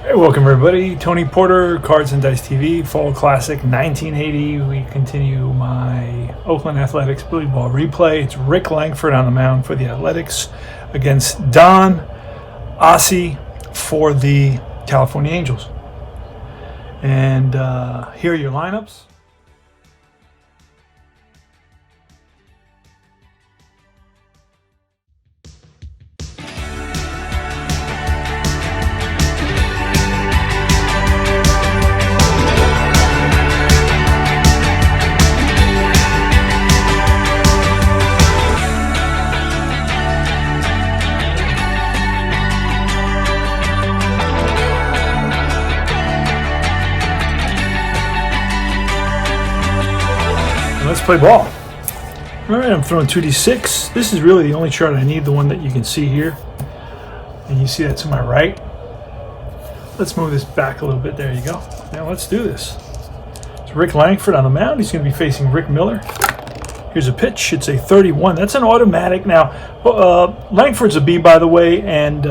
Hey, welcome everybody. Tony Porter, Cards and Dice TV, Fall Classic 1980. We continue my Oakland Athletics Billy Ball replay. It's Rick Langford on the mound for the Athletics against Don Ossie for the California Angels. And here are your lineups. Let's play ball. All right, I'm throwing 2d6. This is really the only chart I need, the one that you can see here. And you see that to my right. Let's move this back a little bit. There you go. Now let's do this. It's Rick Langford on the mound. He's going to be facing Rick Miller. Here's a pitch. It's a 31. That's an automatic. Now, Langford's a B, by the way, and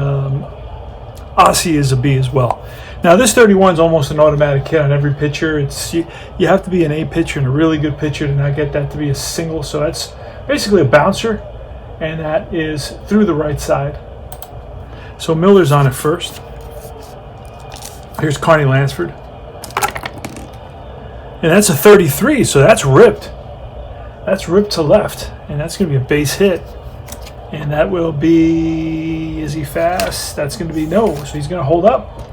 Ossie is a B as well. Now this 31 is almost an automatic hit on every pitcher. It's you have to be an A pitcher and a really good pitcher to not get that to be a single. So that's basically a bouncer, and that is through the right side. So Miller's on it first. Here's Carney Lansford, and that's a 33. So that's ripped. That's ripped to left, and that's going to be a base hit. And that will be, is he fast? That's going to be no. So he's going to hold up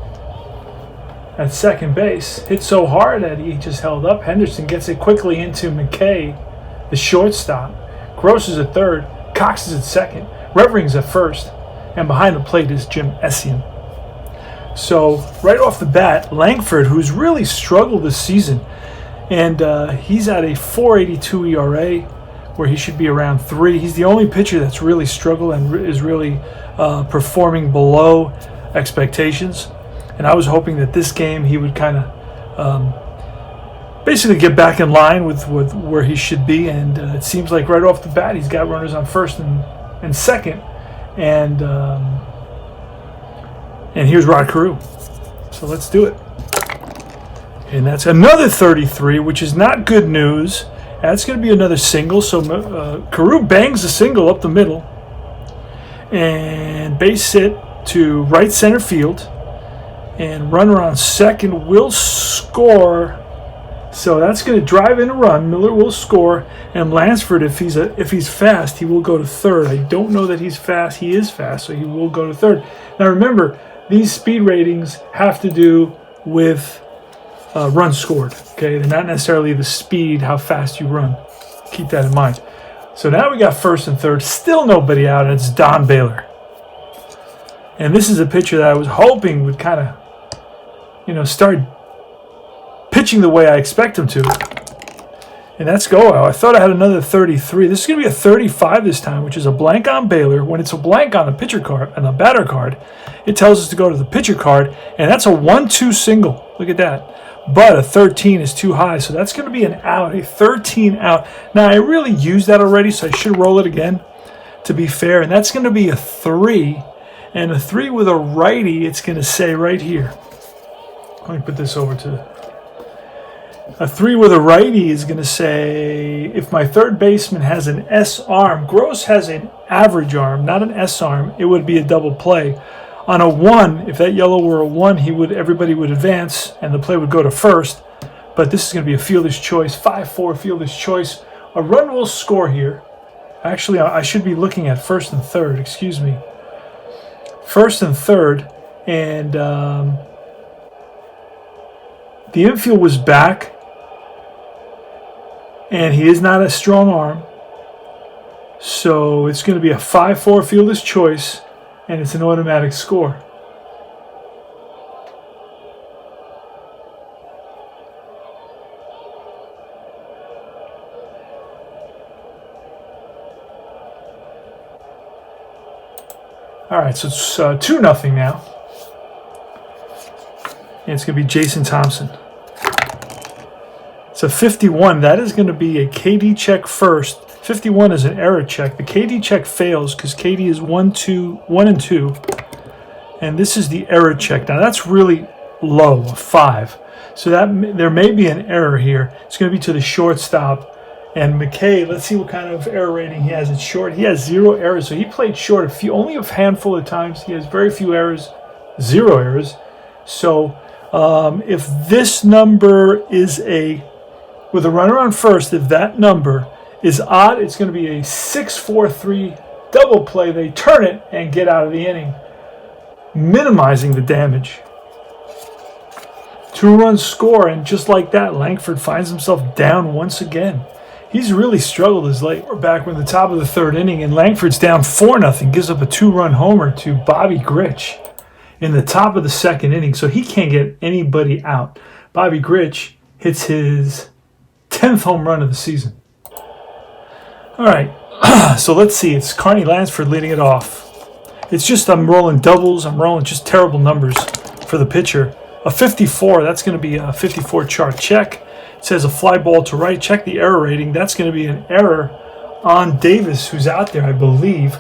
at second base. Hit so hard that he just held up. Henderson gets it quickly into McKay, the shortstop. Gross is at third. Cox is at second. Revering's at first. And behind the plate is Jim Essien. So right off the bat, Langford, who's really struggled this season, and he's at a 4.82 ERA, where he should be around 3. He's the only pitcher that's really struggled and is really performing below expectations. And I was hoping that this game he would kind of basically get back in line with where he should be. And it seems like right off the bat he's got runners on first and second. And here's Rod Carew. So let's do it. And that's another 33, which is not good news. That's going to be another single. So Carew bangs the single up the middle. And base hit to right center field. And runner on second will score. So that's going to drive in a run. Miller will score. And Lansford, if he's fast, he will go to third. I don't know that he's fast. He is fast, so he will go to third. Now remember, these speed ratings have to do with runs scored. Okay, they're not necessarily the speed, how fast you run. Keep that in mind. So now we got first and third. Still nobody out, and it's Don Baylor. And this is a pitcher that I was hoping would kind of, start pitching the way I expect him to. And that's go out. I thought I had another 33. This is going to be a 35 this time, which is a blank on Baylor. When it's a blank on the pitcher card and the batter card, it tells us to go to the pitcher card, and that's a 1-2 single. Look at that. But a 13 is too high, so that's going to be an out, a 13 out. Now, I really used that already, so I should roll it again to be fair. And that's going to be a 3. And a 3 with a righty, it's going to say right here. Let me put this over to a 3 with a righty is going to say, if my third baseman has an S arm, Gross has an average arm, not an S arm, it would be a double play. On a 1, if that yellow were a 1, everybody would advance and the play would go to first. But this is going to be a fielder's choice, 5-4 fielder's choice. A run will score here. Actually, I should be looking at first and third, excuse me. First and third, and the infield was back, and he is not a strong arm, so it's going to be a 5-4 fielder's choice, and it's an automatic score. All right, so it's 2-0 now. And it's going to be Jason Thompson. It's a 51. That is going to be a KD check first. 51 is an error check. The KD check fails because KD is 1 and 2. And this is the error check. Now that's really low of 5. So that there may be an error here. It's going to be to the shortstop. And McKay, let's see what kind of error rating he has at short. He has 0 errors, so he played short only a handful of times. He has very few errors, 0 errors. So if this number is with a runner on first, if that number is odd, it's going to be a 6-4-3 double play. They turn it and get out of the inning, minimizing the damage. 2-run score, and just like that, Langford finds himself down once again. He's really struggled as late. We're back in the top of the 3rd inning, and Langford's down 4-0, gives up a 2-run homer to Bobby Grrrrrrr in the top of the 2nd inning, so he can't get anybody out. Bobby Grrrrrrr hits his 10th home run of the season. All right, so let's see. It's Carney Lansford leading it off. It's just I'm rolling doubles. I'm rolling just terrible numbers for the pitcher. A 54, that's going to be a 54 chart check. It says a fly ball to right. Check the error rating. That's going to be an error on Davis, who's out there, I believe.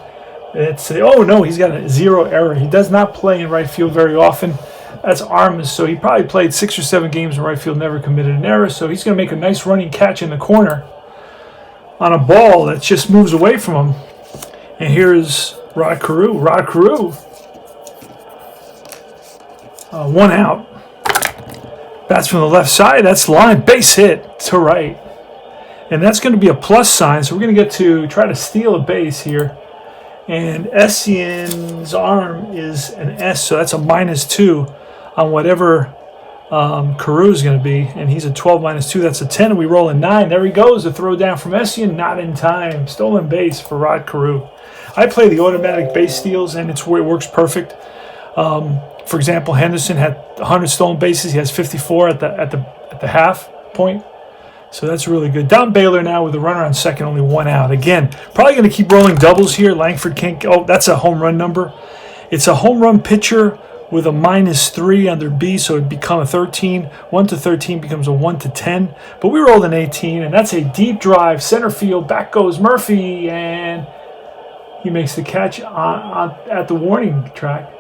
It's oh no, he's got a 0 error. He does not play in right field very often. That's Armas, so he probably played 6 or 7 games in right field, never committed an error. So he's going to make a nice running catch in the corner on a ball that just moves away from him. And here's Rod Carew. Rod Carew, 1 out. Bats from the left side. That's line. Base hit to right. And that's going to be a plus sign. So we're going to get to try to steal a base here. And Essien's arm is an S. So that's a -2 on whatever Carew is going to be. And he's a 12 -2. That's a 10. And we roll a 9. There he goes. A throw down from Essien. Not in time. Stolen base for Rod Carew. I play the automatic base steals, and it works perfect. For example, Henderson had 100 stolen bases. He has 54 at the half point. So that's really good. Don Baylor now with a runner on second, only 1 out. Again, probably going to keep rolling doubles here. Langford can't. Oh, that's a home run number. It's a home run pitcher with a -3 under B, so it'd become a 13. 1 to 13 becomes a 1 to 10. But we rolled an 18, and that's a deep drive, center field. Back goes Murphy, and he makes the catch at the warning track.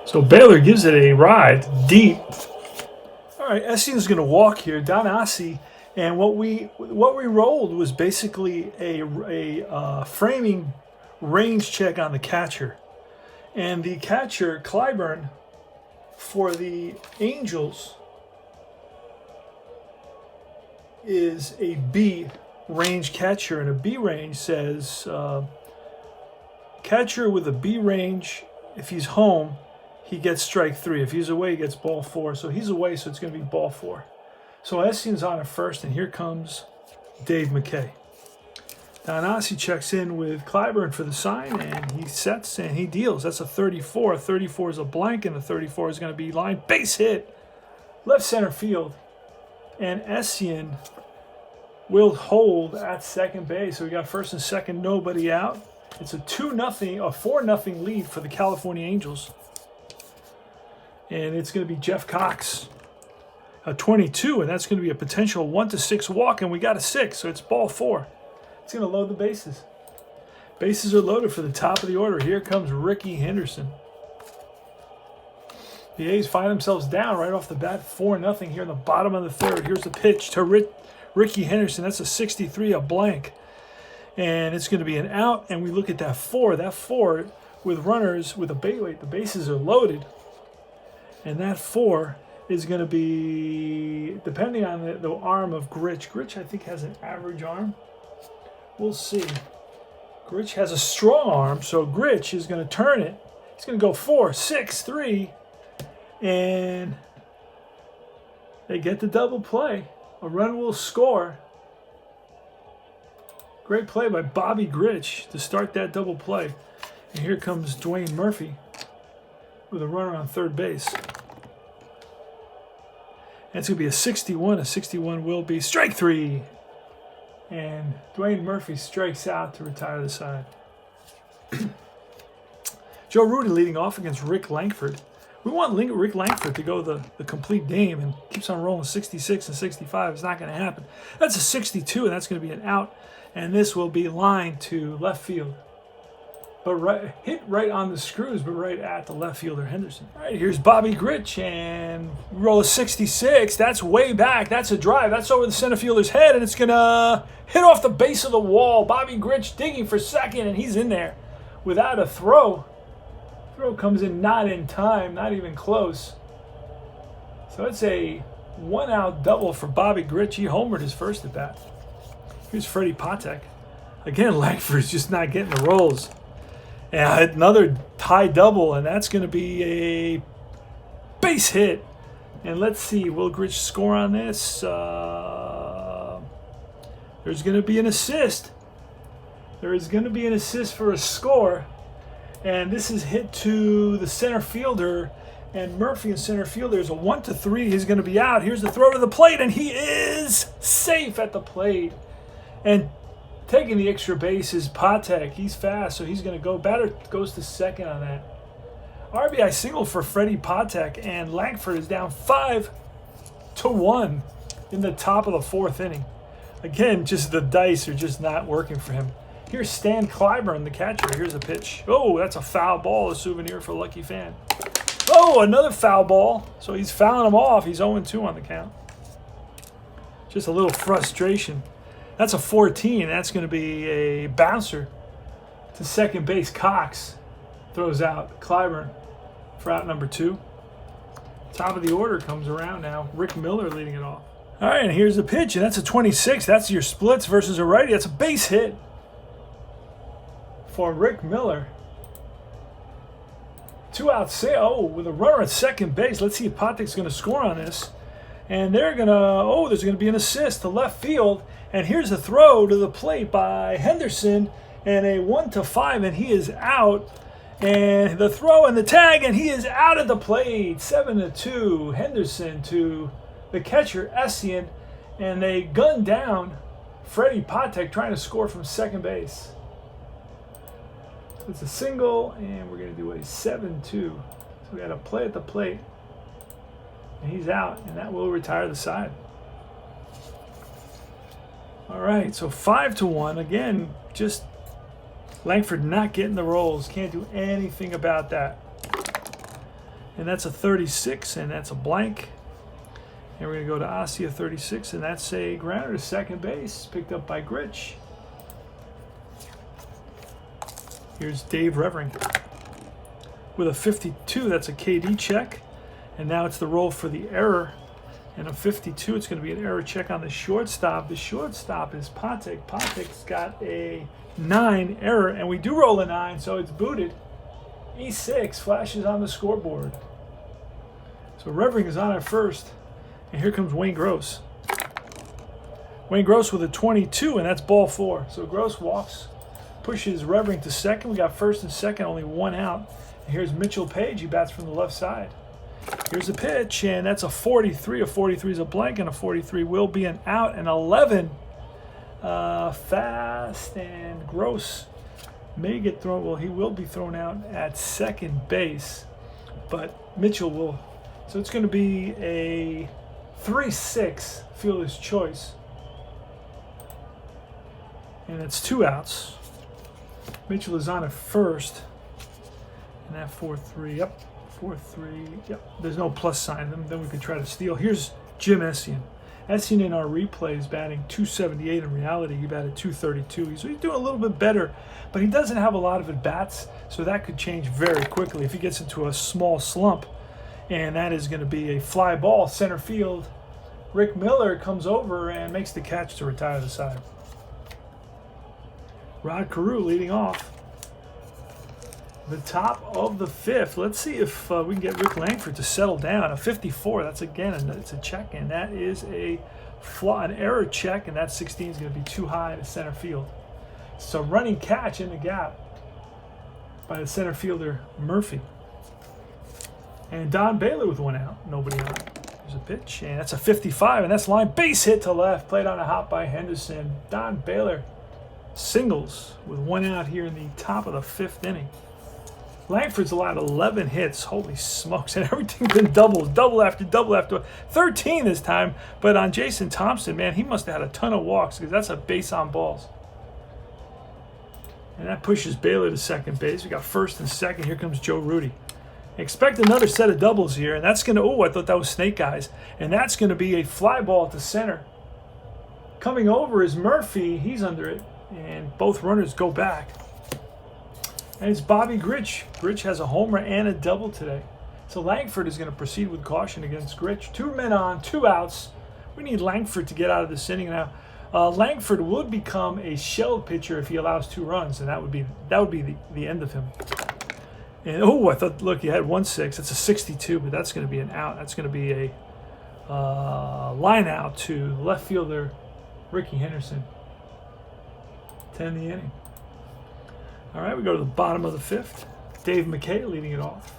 So Baylor gives it a ride deep. All right, Essien's going to walk here. Don Ossie, and what we rolled was basically a framing range check on the catcher, and the catcher Clyburn for the Angels is a B range catcher, and a B range says catcher with a B range, if he's home, he gets strike 3. If he's away, he gets ball 4. So he's away, so it's going to be ball 4. So Essien's on at first, and here comes Dave McKay. Don Ossie checks in with Clyburn for the sign, and he sets and he deals. That's a 34. A 34 is a blank, and the 34 is going to be line. Base hit, left center field. And Essien will hold at second base. So we got first and second, nobody out. It's a 4-0 lead for the California Angels. And it's going to be Jeff Cox, a 22, and that's going to be a potential 1 to 6 walk, and we got a 6, so it's ball 4. It's going to load the bases. Bases are loaded for the top of the order. Here comes Ricky Henderson. The A's find themselves down right off the bat, 4-0 here in the bottom of the 3rd. Here's the pitch to Ricky Henderson. That's a 63, a blank. And it's going to be an out, and we look at that 4. That 4 with runners with a base weight, the bases are loaded. And that 4 is going to be, depending on the arm of Grrrrrrr. Grrrrrrr, I think, has an average arm. We'll see. Grrrrrrr has a strong arm, so Grrrrrrr is going to turn it. He's going to go 4, 6, 3, and they get the double play. A run will score. Great play by Bobby Grrrrrr to start that double play. And here comes Dwayne Murphy with a runner on third base. And it's going to be a 61. A 61 will be strike 3. And Dwayne Murphy strikes out to retire the side. Joe Rudy leading off against Rick Langford. We want Rick Langford to go the complete game, and keeps on rolling 66 and 65. It's not going to happen. That's a 62, and that's going to be an out. And this will be lined to left field. but hit right on the screws, but right at the left fielder Henderson. All right, here's Bobby Grrrrrrr, and roll a 66. That's way back. That's a drive. That's over the center fielder's head, and it's gonna hit off the base of the wall. Bobby Grrrrrr digging for second, and he's in there without a throw. Throw comes in not in time, not even close. So it's a one-out double for Bobby Grrrrrr. He homered his first at bat. Here's Freddie Patek. Again, Langford's just not getting the rolls. And another tie double, and that's going to be a base hit. And let's see, will Grrrrrr score on this? There's going to be an assist. There is going to be an assist for a score. And this is hit to the center fielder. And Murphy in center field, there's a 1-3. He's going to be out. Here's the throw to the plate, and he is safe at the plate. And taking the extra base is Patek. He's fast, so he's going to go. Batter goes to second on that. RBI single for Freddie Patek, and Langford is down 5-1 in the top of the fourth inning. Again, just the dice are just not working for him. Here's Stan Clyburn, the catcher. Here's a pitch. Oh, that's a foul ball, a souvenir for a lucky fan. Oh, another foul ball. So he's fouling him off. He's 0-2 on the count. Just a little frustration. That's a 14. That's going to be a bouncer to second base. Cox throws out Clyburn for out number 2. Top of the order comes around now. Rick Miller leading it off. All right, and here's the pitch, and that's a 26. That's your splits versus a righty. That's a base hit for Rick Miller. 2 out sale. Oh, with a runner at second base. Let's see if Patek's going to score on this. And they're going to, oh, there's going to be an assist to left field. And here's a throw to the plate by Henderson. And a 1-5, and he is out. And the throw and the tag, and he is out at the plate. 7-2. Henderson to the catcher, Essien. And they gun down Freddie Patek trying to score from second base. It's a single, and we're going to do a 7-2. So we got a play at the plate. And he's out, and that will retire the side. All right, so 5-1. Again, just Langford not getting the rolls. Can't do anything about that. And that's a 36, and that's a blank. And we're going to go to Asia 36, and that's a grounder to second base, picked up by Grrrrrr. Here's Dave Revering with a 52. That's a KD check. And now it's the roll for the error. And a 52, it's going to be an error check on the shortstop. The shortstop is Patek. Patek's got a 9 error, and we do roll a 9, so it's booted. E6 flashes on the scoreboard. So Revering is on at first. And here comes Wayne Gross. Wayne Gross with a 22, and that's ball 4. So Gross walks. Pushes Revering to second. We got first and second, only 1 out. And here's Mitchell Page. He bats from the left side. Here's a pitch, and that's a 43. A 43 is a blank, and a 43 will be an out. And 11. Fast, and Gross may get thrown. Well, he will be thrown out at second base, but Mitchell will. So it's going to be a 3-6 fielder's choice. And it's 2 outs. Mitchell is on at first. And that 4-3, yep. 4-3, yep. There's no plus sign. Then we could try to steal. Here's Jim Essien. Essien in our replay is batting 278. In reality, he batted 232. So he's doing a little bit better, but he doesn't have a lot of at-bats, so that could change very quickly if he gets into a small slump. And that is going to be a fly ball, center field. Rick Miller comes over and makes the catch to retire the side. Rod Carew leading off. The top of the 5th. Let's see if we can get Rick Langford to settle down. A 54. That's again, it's a check, and that is an error check, and that 16 is going to be too high to center field. So running catch in the gap by the center fielder Murphy. And Don Baylor with 1 out. Nobody on. There's a pitch, and that's a 55, and that's line base hit to left. Played on a hop by Henderson. Don Baylor singles with 1 out here in the top of the 5th inning. Langford's allowed 11 hits. Holy smokes. And everything's been doubles. Double after double after. 13 this time. But on Jason Thompson, man, he must have had a ton of walks because that's a base on balls. And that pushes Baylor to second base. We got first and second. Here comes Joe Rudy. Expect another set of doubles here, and that's going to, oh, I thought that was Snake Eyes. And that's going to be a fly ball at the center. Coming over is Murphy. He's under it, and both runners go back. And it's Bobby Grrrrrrr. Grrrrrrrr has a homer and a double today. So Langford is going to proceed with caution against Grrrrrrr. 2 men on, 2 outs. We need Langford to get out of this inning now. Langford would become a shell pitcher if he allows 2 runs, and that would be the end of him. And oh, I thought, look, he had 1-6. That's a 62, but that's going to be an out. That's going to be a line out to left fielder Ricky Henderson to end the inning. All right, we go to the bottom of the 5th. Dave McKay leading it off.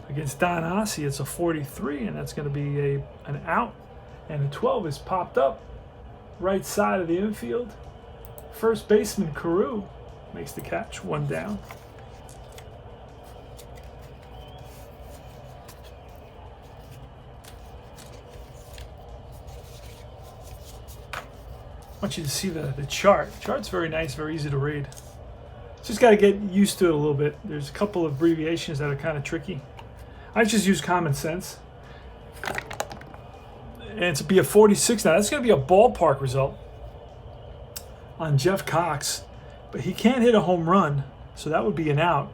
Against Don Ossie, it's a 43, and that's going to be an out. And the 12 is popped up right side of the infield. First baseman Carew makes the catch, 1 down. I want you to see the chart. The chart's very nice, very easy to read. Just got to get used to it a little bit. There's a couple of abbreviations that are kind of tricky. I just use common sense. And it's be a 46 now. That's going to be a ballpark result on Jeff Cox. But he can't hit a home run, so that would be an out.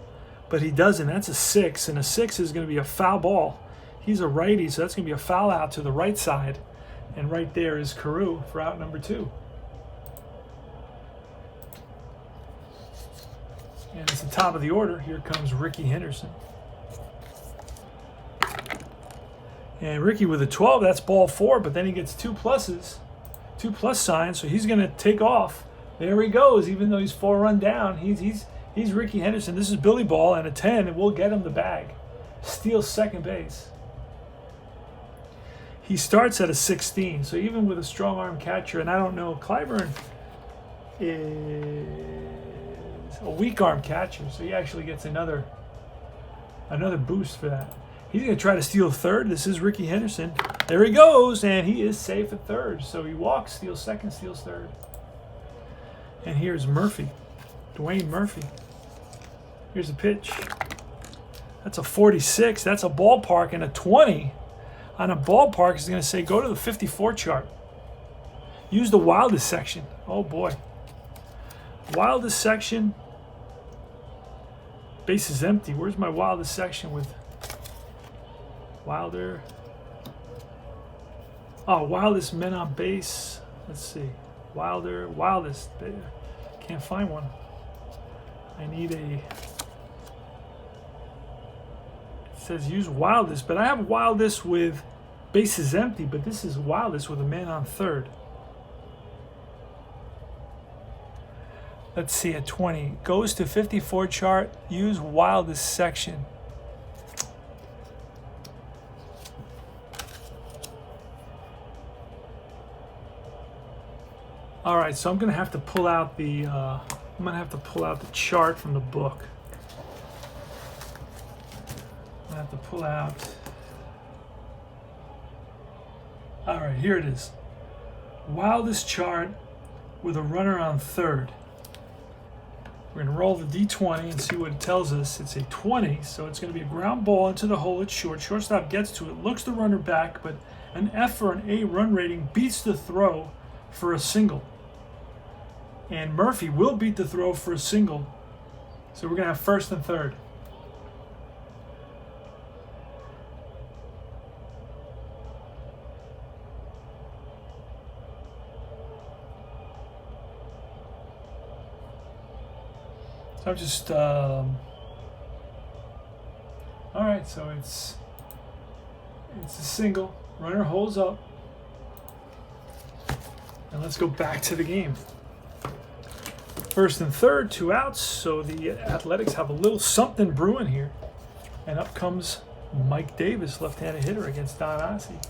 But he doesn't. That's a 6, and a 6 is going to be a foul ball. He's a righty, so that's going to be a foul out to the right side. And right there is Carew for out number 2. And it's the top of the order. Here comes Ricky Henderson. And Ricky with a 12, that's ball 4, but then he gets 2 pluses, 2 plus signs, so he's going to take off. There he goes, even though he's 4 run down. He's Ricky Henderson. This is Billy Ball, and a 10, and we'll get him the bag. Steals second base. He starts at a 16, so even with a strong arm catcher, and I don't know, Clyburn is a weak arm catcher, so he actually gets another boost for that. He's going to try to steal third. This is Ricky Henderson. There he goes, and he is safe at third. So he walks, steals second, steals third. And here's Murphy, Dwayne Murphy. Here's a pitch. That's a 46. That's a ballpark, and a 20 on a ballpark is going to say go to the 54 chart. Use the wildest section. Oh, boy. Wildest section. Base is empty. Where's my wildest section with Wilder? Oh, wildest men on base. Let's see. Wildest. Can't find one. I need a... It says use wildest, but I have wildest with bases empty, but this is wildest with a man on third. Let's see, at 20. Goes to 54 chart. Use wildest section. All right, so I'm gonna have to pull out the chart from the book. I have to pull out. All right, here it is. Wildest chart with a runner on third. We're gonna roll the D20 and see what it tells us. It's a 20, so it's gonna be a ground ball into the hole at short. Shortstop gets to it, looks the runner back, but an F or an A run rating beats the throw for a single. And Murphy will beat the throw for a single. So we're gonna have first and third. So I'm just, all right, so it's a single. Runner holds up. And let's go back to the game. First and third, 2 outs. So the Athletics have a little something brewing here. And up comes Mike Davis, left-handed hitter against Don Ossie.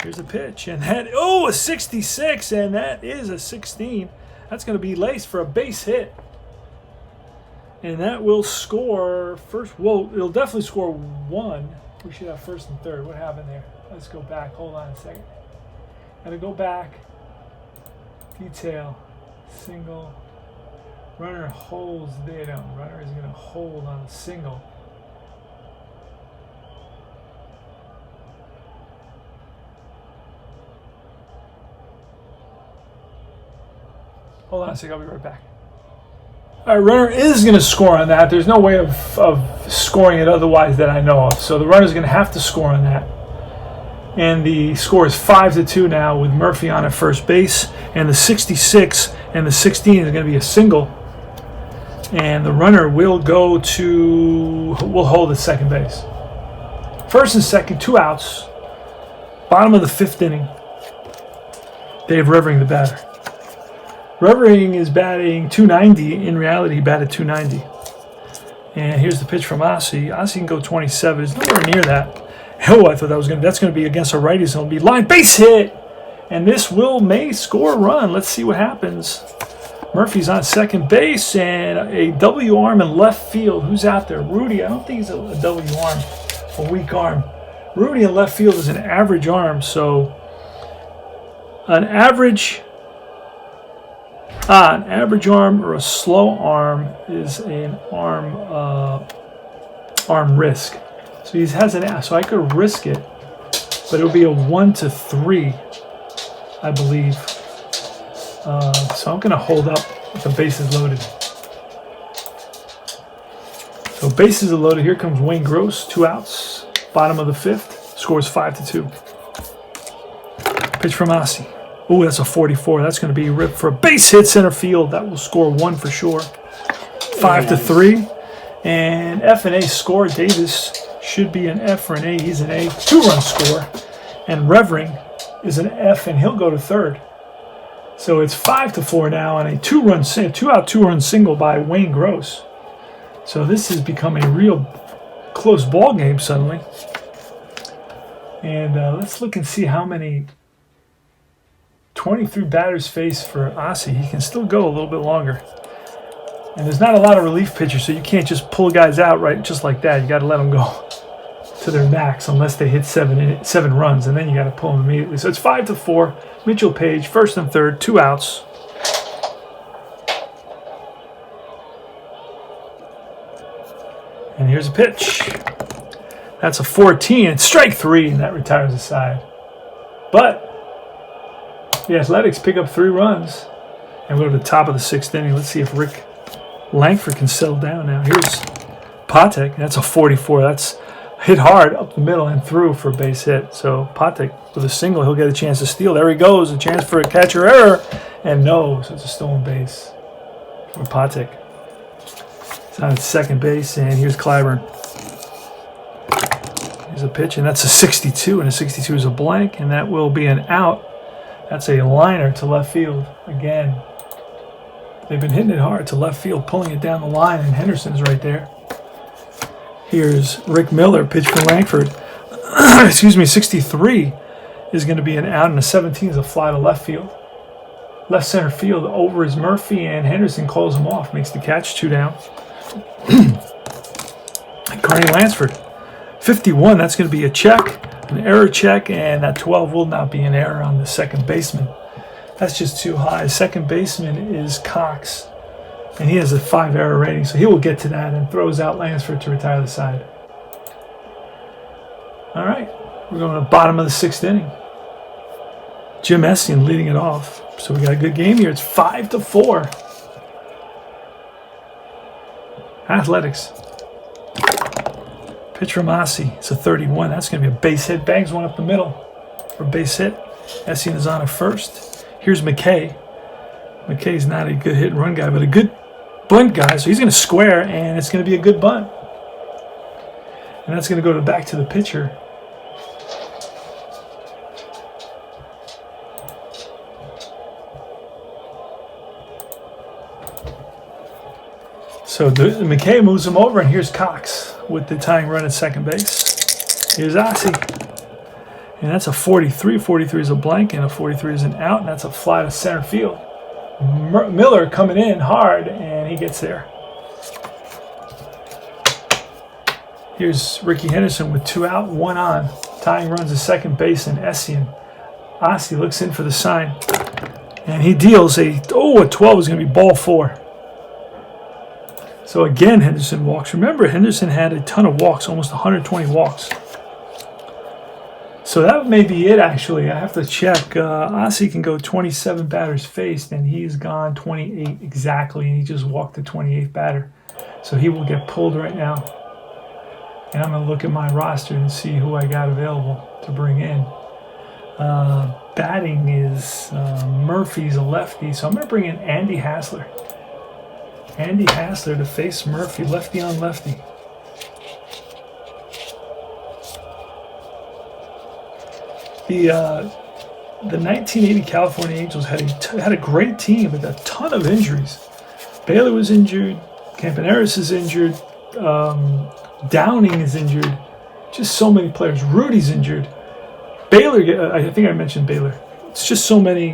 Here's a pitch, and that, oh, a 66, and that is a 16. That's going to be laced for a base hit. And that will score first. Well, it'll definitely score 1. We should have first and third. What happened there? Let's go back. Hold on a second. Gotta go back. Detail. Single. Runner holds there. No, runner is going to hold on the single. Hold on a second, I'll be right back. All right, runner is going to score on that. There's no way of scoring it otherwise that I know of. So the runner's going to have to score on that. And the score is 5-2 now with Murphy on at first base. And the 66 and the 16 is going to be a single. And the runner will hold at second base. First and second, 2 outs. Bottom of the 5th inning. Dave Revering, the batter. Revering is batting .290. In reality, he batted .290. And here's the pitch from Ossie. Ossie can go 27. It's nowhere near that. Oh, I thought that's going to be against a righty, so it'll be line base hit. And this may score a run. Let's see what happens. Murphy's on second base and a W arm in left field. Who's out there? Rudy. I don't think he's a W arm, a weak arm. Rudy in left field is an average arm, so an average arm or a slow arm is an arm risk. So he has an so I could risk it, but it would be a 1-3, I believe. So I'm going to hold up with the bases loaded. So bases are loaded. Here comes Wayne Gross, 2 outs, bottom of the 5th. Scores 5-2. Pitch from Ossie. Oh, that's a 44. That's going to be ripped for a base hit center field. That will score 1 for sure. 5-3. And F and A score. Davis should be an F or an A. He's an A. 2-run score. And Revering is an F, and he'll go to third. So it's 5-4 now on a 2-out 2-run single by Wayne Gross. So this has become a real close ball game suddenly. And let's look and see how many 23 batters face for Ossie. He can still go a little bit longer. And there's not a lot of relief pitchers, so you can't just pull guys out right just like that. You got to let them go to their max unless they hit 7 runs, and then you got to pull them immediately. So it's 5-4. Mitchell Page, first and third, 2 outs. And here's a pitch. That's a 14. It's strike 3, and that retires the side. But the Athletics pick up 3 runs and go to the top of the 6th inning. Let's see if Rick Langford can settle down now. Here's Patek. That's a 44. That's hit hard up the middle and through for a base hit. So Patek with a single, he'll get a chance to steal. There he goes, a chance for a catcher error. And no, so it's a stolen base for Patek. It's on its second base, and here's Clyburn. Here's a pitch, and that's a 62, and a 62 is a blank, and that will be an out. That's a liner to left field again. They've been hitting it hard to left field, pulling it down the line, and Henderson's right there. Here's Rick Miller, pitch for Langford. 63 is going to be an out, and a 17 is a fly to left field. Left center field over is Murphy, and Henderson calls him off, makes the catch, 2 down. Carney Lansford, 51, that's going to be a check, an error check, and that 12 will not be an error on the second baseman. That's just too high. Second baseman is Cox, and he has a 5 error rating, so he will get to that and throws out Lansford to retire the side. All right, we're going to the bottom of the 6th inning. Jim Essien leading it off. So we got a good game here. It's 5-4. Athletics. Pitch from Ossie. It's a 31. That's going to be a base hit. Bangs one up the middle for a base hit. Essien is on at first. Here's McKay. McKay's not a good hit and run guy, but a good bunt guy. So he's going to square, and it's going to be a good bunt. And that's going to go back to the pitcher. So McKay moves him over, and here's Cox with the tying run at second base. Here's Ossie. And that's a 43. 43 is a blank, and a 43 is an out, and that's a fly to center field. Miller coming in hard, and he gets there. Here's Ricky Henderson with 2 out, 1 on. Tying runs at second base, and Essien. Ossie looks in for the sign, and he deals a 12 is going to be ball 4. So again, Henderson walks. Remember, Henderson had a ton of walks, almost 120 walks. So that may be it, actually. I have to check. Ossie can go 27 batters faced, and he's gone 28 exactly, and he just walked the 28th batter. So he will get pulled right now. And I'm going to look at my roster and see who I got available to bring in. Batting is Murphy's a lefty, so I'm going to bring in Andy Hassler. Andy Hassler to face Murphy, lefty on lefty. The 1980 California Angels had a great team with a ton of injuries. Baylor was injured, Campaneris is injured, Downing is injured, just so many players. Rudy's injured. Baylor, I think I mentioned Baylor. It's just so many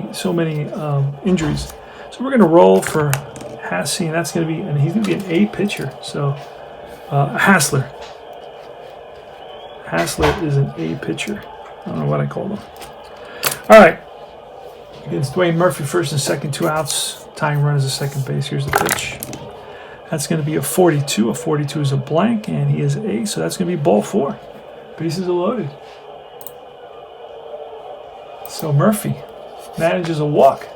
injuries. So we're going to roll for Hassey, and that's going to be, and he's going to be an A pitcher. So Hassler. Hassler is an A pitcher. I don't know what I called him. All right. Against Dwayne Murphy, first and second, 2 outs. Tying run is a second base. Here's the pitch. That's going to be a 42. A 42 is a blank, and he is A, so that's going to be ball 4. Bases are loaded. So Murphy manages a walk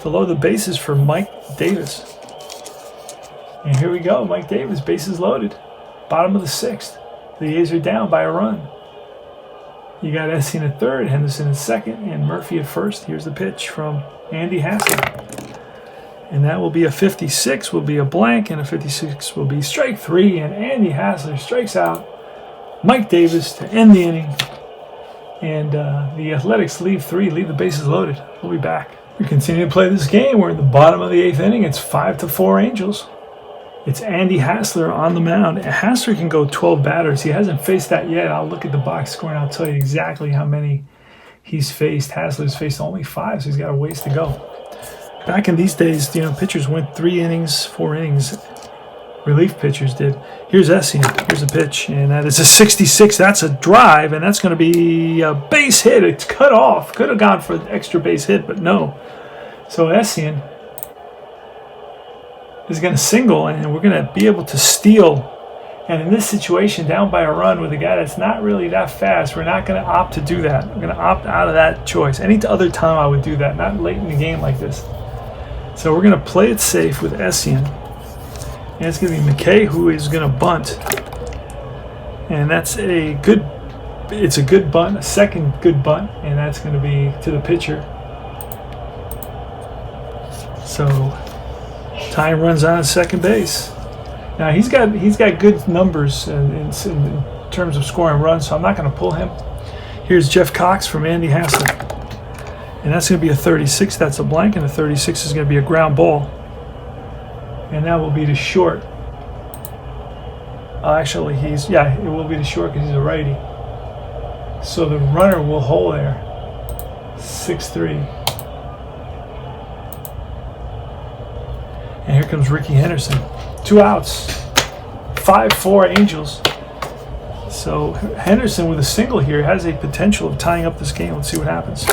to load the bases for Mike Davis. And here we go. Mike Davis, bases loaded. Bottom of the 6th. The A's are down by a run. You got Essien at third, Henderson at second, and Murphy at first. Here's the pitch from Andy Hassler. And that will be a 56, will be a blank, and a 56 will be strike 3. And Andy Hassler strikes out Mike Davis to end the inning. And the Athletics leave the bases loaded. We'll be back. We continue to play this game. We're in the bottom of the 8th inning. It's 5-4 Angels. It's Andy Hassler on the mound. Hassler can go 12 batters. He hasn't faced that yet. I'll look at the box score and I'll tell you exactly how many he's faced. Hassler's faced only 5, so he's got a ways to go. Back in these days, pitchers went 3 innings, 4 innings. Relief pitchers did. Here's Essien. Here's a pitch, and that is a 66. That's a drive, and that's going to be a base hit. It's cut off. Could have gone for an extra base hit, but no. So Essien is going to single, and we're going to be able to steal. And in this situation, down by a run with a guy that's not really that fast, we're not going to opt to do that. We're going to opt out of that choice. Any other time I would do that, not late in the game like this. So we're going to play it safe with Essien. And it's going to be McKay who is going to bunt. And that's it's a good bunt, a second good bunt, and that's going to be to the pitcher. So time runs on at second base. Now he's got good numbers in terms of scoring runs, so I'm not going to pull him. Here's Jeff Cox from Andy Hassler. And that's going to be a 36. That's a blank, and a 36 is going to be a ground ball. And that will be to short. Actually, it will be to short because he's a righty. So the runner will hold there. 6-3. And here comes Ricky Henderson. 2 outs. 5-4 Angels. So Henderson with a single here has a potential of tying up this game. Let's see what happens.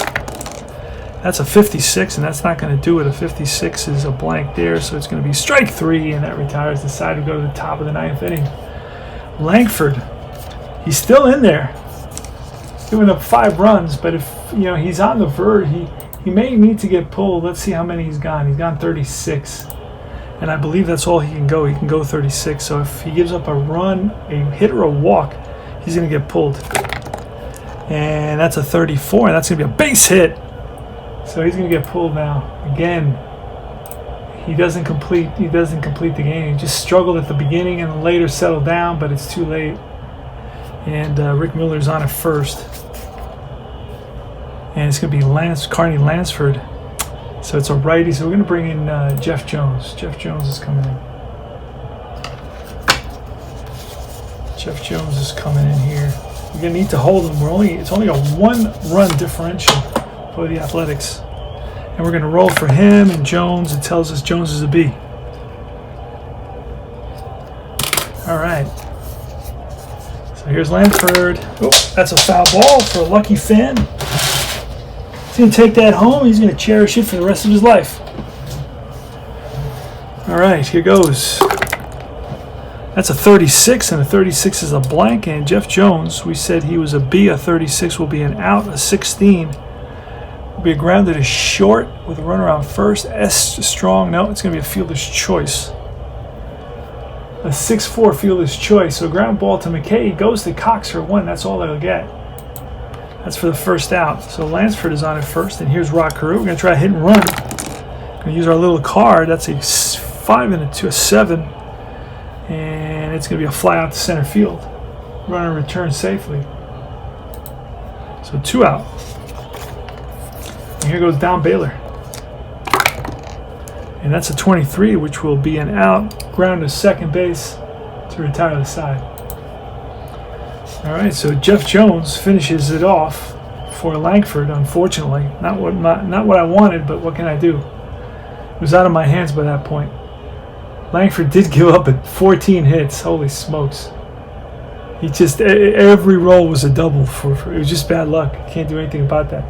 That's a 56, and that's not going to do it. A 56 is a blank there, so it's going to be strike 3, and that retires the side. We go to the top of the 9th inning. Langford, he's still in there, giving up 5 runs, but if he's on the verge, he may need to get pulled. Let's see how many he's gone. He's gone 36, and I believe that's all he can go. He can go 36, so if he gives up a run, a hit, or a walk, he's going to get pulled. And that's a 34, and that's going to be a base hit. So he's going to get pulled now. Again, he doesn't complete the game. He just struggled at the beginning and later settled down, but it's too late. And Rick Miller's on at first. And it's going to be Carney Lansford. So it's a righty. So we're going to bring in Jeff Jones. Jeff Jones is coming in. Jeff Jones is coming in here. We're going to need to hold him. It's only a 1-run differential for the Athletics. And we're going to roll for him and Jones. It tells us Jones is a B. All right. So here's Lansford. Oh, that's a foul ball for a lucky fan. He's going to take that home. He's going to cherish it for the rest of his life. All right, here goes. That's a 36, and a 36 is a blank. And Jeff Jones, we said he was a B. A 36 will be an out. A 16 will be a grounded to short with a runner on first. S strong. No, it's going to be a fielder's choice. A 6-4 fielder's choice. So ground ball to McKay. Goes to Cox for 1. That's all they'll get. That's for the first out. So Lansford is on at first, and here's Rod Carew. We're going to try a hit and run. Going to use our little card. That's a 5 and a 7. And it's going to be a fly out to center field. Runner returns safely. So 2 out. And here goes Don Baylor. And that's a 23, which will be an out. Ground to second base to retire the side. All right, so Jeff Jones finishes it off for Langford, unfortunately. Not what I wanted, but what can I do? It was out of my hands by that point. Langford did give up at 14 hits. Holy smokes. He just, every roll was a double. It was just bad luck. Can't do anything about that.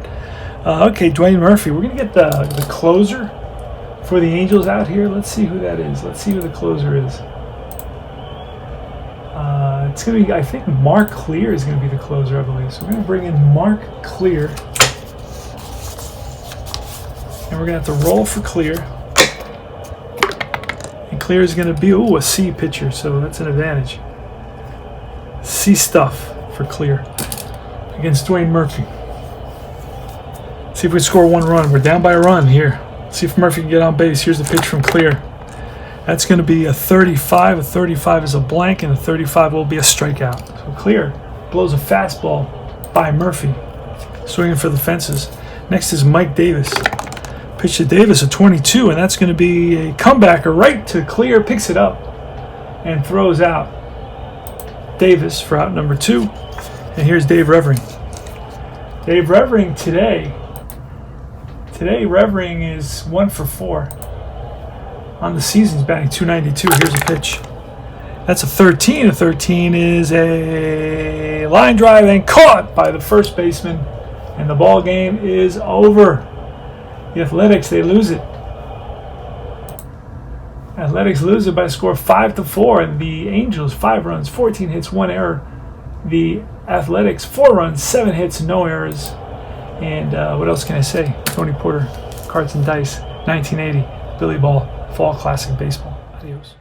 Okay, Dwayne Murphy. We're going to get the closer for the Angels out here. Let's see who that is. Let's see who the closer is. It's going to be, I think Mark Clear is going to be the closer, I believe. So we're going to bring in Mark Clear. And we're going to have to roll for Clear. And Clear is going to be, a C pitcher, so that's an advantage. C stuff for Clear against Dwayne Murphy. See if we score 1 run. We're down by a run here. See if Murphy can get on base. Here's the pitch from Clear. That's going to be a 35. A 35 is a blank, and a 35 will be a strikeout. So Clear blows a fastball by Murphy, swinging for the fences. Next is Mike Davis. Pitch to Davis, a 22, and that's going to be a comebacker right to Clear. Picks it up and throws out Davis for out number 2. And here's Dave Revering. Dave Revering today, Revering is 1 for 4. On the season, he's batting .292. Here's a pitch. That's a 13. A 13 is a line drive and caught by the first baseman. And the ball game is over. The Athletics, they lose it. Athletics lose it by a score of 5-4. And the Angels, 5 runs, 14 hits, 1 error. The Athletics, 4 runs, 7 hits, no errors. And what else can I say? Tony Porter, Cards and Dice, 1980, Billy Ball, Fall Classic Baseball. Adios.